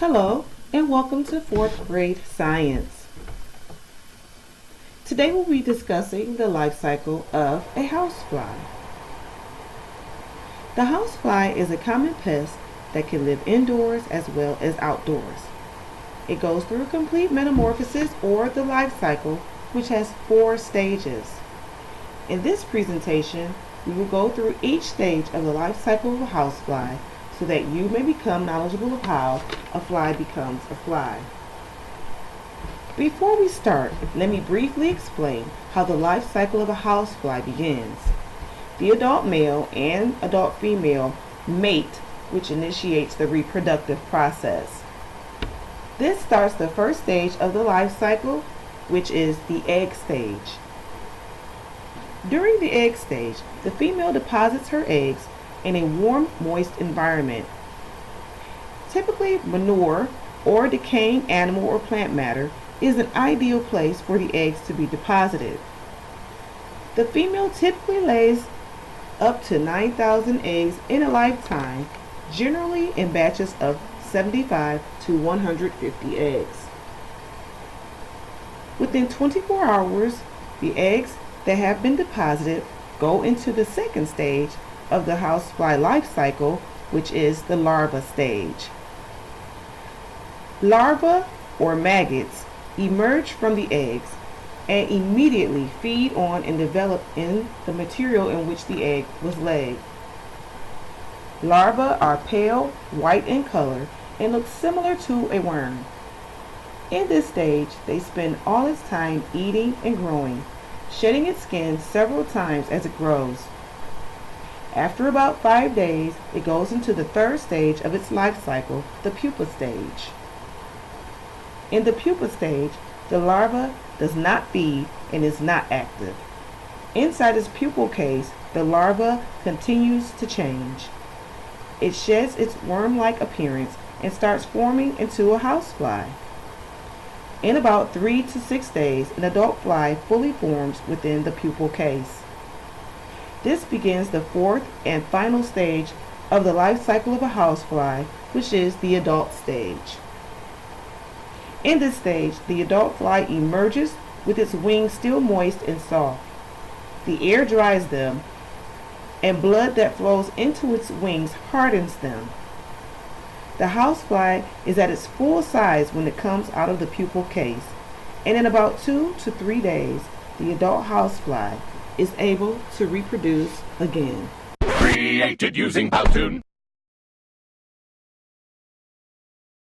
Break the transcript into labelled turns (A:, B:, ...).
A: Hello and welcome to 4th grade science. Today we'll be discussing the life cycle of a housefly. The housefly is a common pest that can live indoors as well as outdoors. It goes through a complete metamorphosis or the life cycle, which has 4 stages. In this presentation, we will go through each stage of the life cycle of a housefly so that you may become knowledgeable of how a fly becomes a fly. Before we start, let me briefly explain how the life cycle of a housefly begins. The adult male and adult female mate, which initiates the reproductive process. This starts the first stage of the life cycle, which is the egg stage. During the egg stage, the female deposits her eggs in a warm, moist environment. Typically, manure or decaying animal or plant matter is an ideal place for the eggs to be deposited. The female typically lays up to 9,000 eggs in a lifetime, generally in batches of 75 to 150 eggs. Within 24 hours, the eggs that have been deposited go into the second stage of the housefly life cycle, which is the larva stage. Larvae, or maggots, emerge from the eggs and immediately feed on and develop in the material in which the egg was laid. Larvae are pale white in color and look similar to a worm. In this stage, they spend all its time eating and growing, shedding its skin several times as it grows. After about 5 days, it goes into the third stage of its life cycle, the pupa stage. In the pupa stage, the larva does not feed and is not active. Inside its pupal case, the larva continues to change. It sheds its worm-like appearance and starts forming into a housefly. In about 3 to 6 days, an adult fly fully forms within the pupal case. This begins the fourth and final stage of the life cycle of a housefly, which is the adult stage. In this stage, the adult fly emerges with its wings still moist and soft. The air dries them, and blood that flows into its wings hardens them. The housefly is at its full size when it comes out of the pupal case, and in about 2 to 3 days, the adult housefly is able to reproduce again.
B: Created using Powtoon.